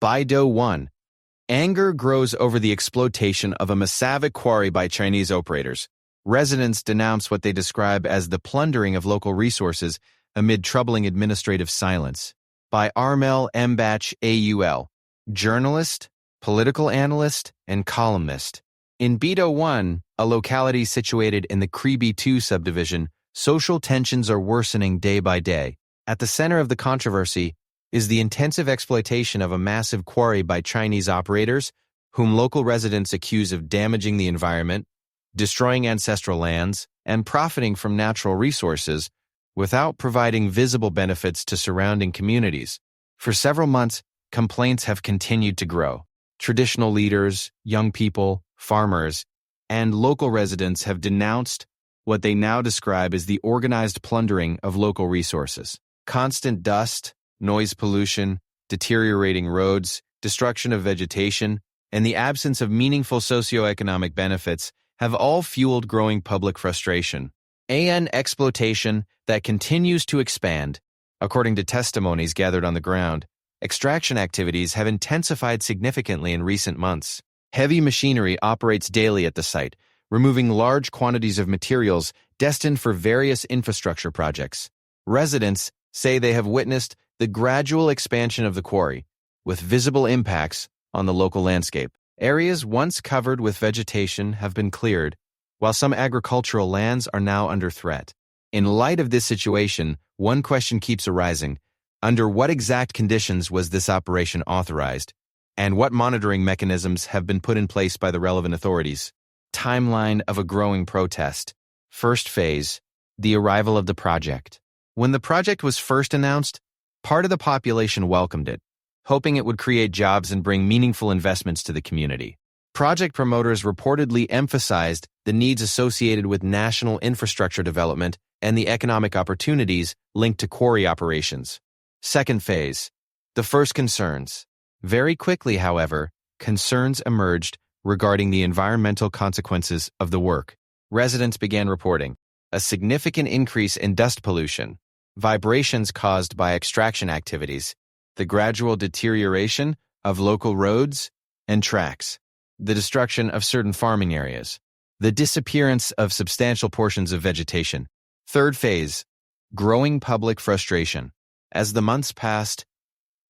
Bidou 1. Anger grows over the exploitation of a Masavic quarry by Chinese operators. Residents denounce what they describe as the plundering of local resources amid troubling administrative silence. By Armel Mbach Aul, journalist, political analyst, and columnist. In Bidou 1, a locality situated in the Quarry 2 subdivision, social tensions are worsening day by day. At the center of the controversy is the intensive exploitation of a massive quarry by Chinese operators, whom local residents accuse of damaging the environment, destroying ancestral lands, and profiting from natural resources without providing visible benefits to surrounding communities. For several months, complaints have continued to grow. Traditional leaders, young people, farmers, and local residents have denounced what they now describe as the organized plundering of local resources. Constant dust, noise pollution, deteriorating roads, destruction of vegetation, and the absence of meaningful socioeconomic benefits have all fueled growing public frustration. An exploitation that continues to expand. According to testimonies gathered on the ground, extraction activities have intensified significantly in recent months. Heavy machinery operates daily at the site, removing large quantities of materials destined for various infrastructure projects. Residents say they have witnessed the gradual expansion of the quarry, with visible impacts on the local landscape. Areas once covered with vegetation have been cleared, while some agricultural lands are now under threat. In light of this situation, one question keeps arising: under what exact conditions was this operation authorized, and what monitoring mechanisms have been put in place by the relevant authorities? Timeline of a growing protest. First phase, the arrival of the project. When the project was first announced, part of the population welcomed it, hoping it would create jobs and bring meaningful investments to the community. Project promoters reportedly emphasized the needs associated with national infrastructure development and the economic opportunities linked to quarry operations. Second phase, the first concerns. Very quickly, however, concerns emerged regarding the environmental consequences of the work. Residents began reporting a significant increase in dust pollution, vibrations caused by extraction activities, the gradual deterioration of local roads and tracks, the destruction of certain farming areas, the disappearance of substantial portions of vegetation. Third phase, growing public frustration. As the months passed,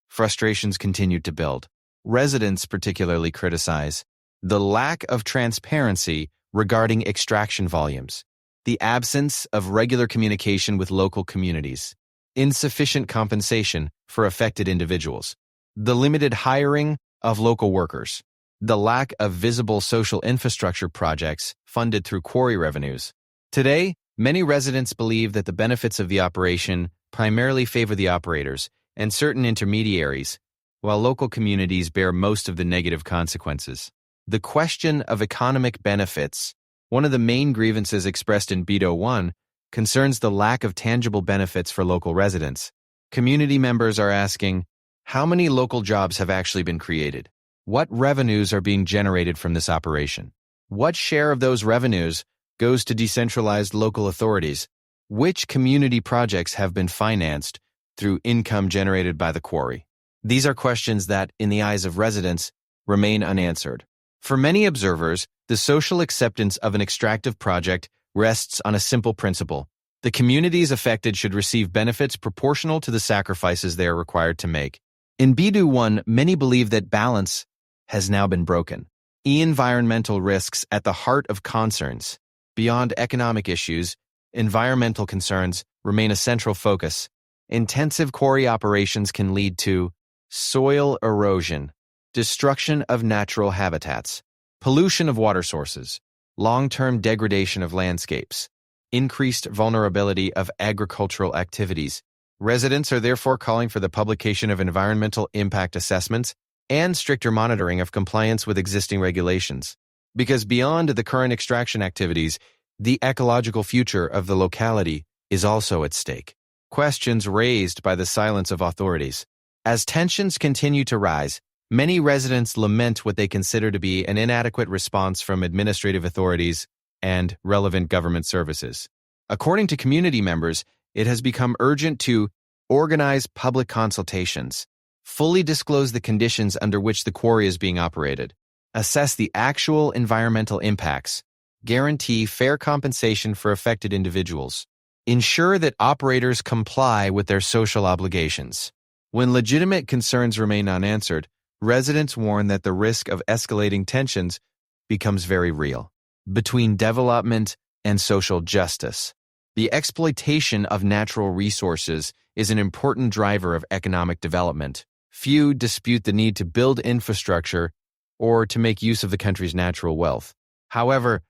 frustrations continued to build. Residents particularly criticize the lack of transparency regarding extraction volumes, the absence of regular communication with local communities, insufficient compensation for affected individuals, the limited hiring of local workers, the lack of visible social infrastructure projects funded through quarry revenues. Today, many residents believe that the benefits of the operation primarily favor the operators and certain intermediaries, while local communities bear most of the negative consequences. The question of economic benefits, one of the main grievances expressed in Bidou 1, concerns the lack of tangible benefits for local residents. Community members are asking, how many local jobs have actually been created? What revenues are being generated from this operation? What share of those revenues goes to decentralized local authorities? Which community projects have been financed through income generated by the quarry? These are questions that, in the eyes of residents, remain unanswered. For many observers, the social acceptance of an extractive project rests on a simple principle. The communities affected should receive benefits proportional to the sacrifices they are required to make. In Bidou 1, many believe that balance has now been broken. Environmental risks at the heart of concerns. Beyond economic issues, environmental concerns remain a central focus. Intensive quarry operations can lead to soil erosion, destruction of natural habitats, pollution of water sources, long-term degradation of landscapes, increased vulnerability of agricultural activities. Residents are therefore calling for the publication of environmental impact assessments and stricter monitoring of compliance with existing regulations. Because beyond the current extraction activities, the ecological future of the locality is also at stake. Questions raised by the silence of authorities. As tensions continue to rise, many residents lament what they consider to be an inadequate response from administrative authorities and relevant government services. According to community members, it has become urgent to organize public consultations, Fully disclose the conditions under which the quarry is being operated. Assess the actual environmental impacts. Guarantee fair compensation for affected individuals. Ensure that operators comply with their social obligations. When legitimate concerns remain unanswered, residents warn that the risk of escalating tensions becomes very real. Between development and social justice. The exploitation of natural resources is an important driver of economic development. Few dispute the need to build infrastructure or to make use of the country's natural wealth. However,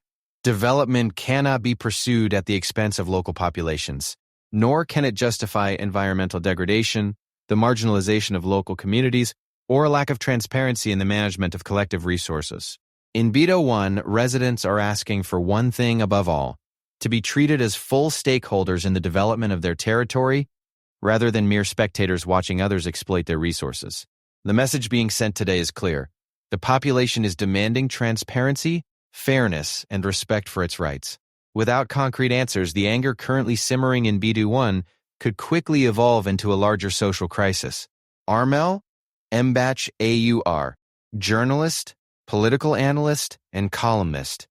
development cannot be pursued at the expense of local populations, nor can it justify environmental degradation, the marginalization of local communities, or a lack of transparency in the management of collective resources. In Bidou 1, residents are asking for one thing above all: to be treated as full stakeholders in the development of their territory rather than mere spectators watching others exploit their resources. The message being sent today is clear. The population is demanding transparency, fairness, and respect for its rights. Without concrete answers, the anger currently simmering in Bidou 1 could quickly evolve into a larger social crisis. Armel Mbach Aur, journalist, political analyst, and columnist,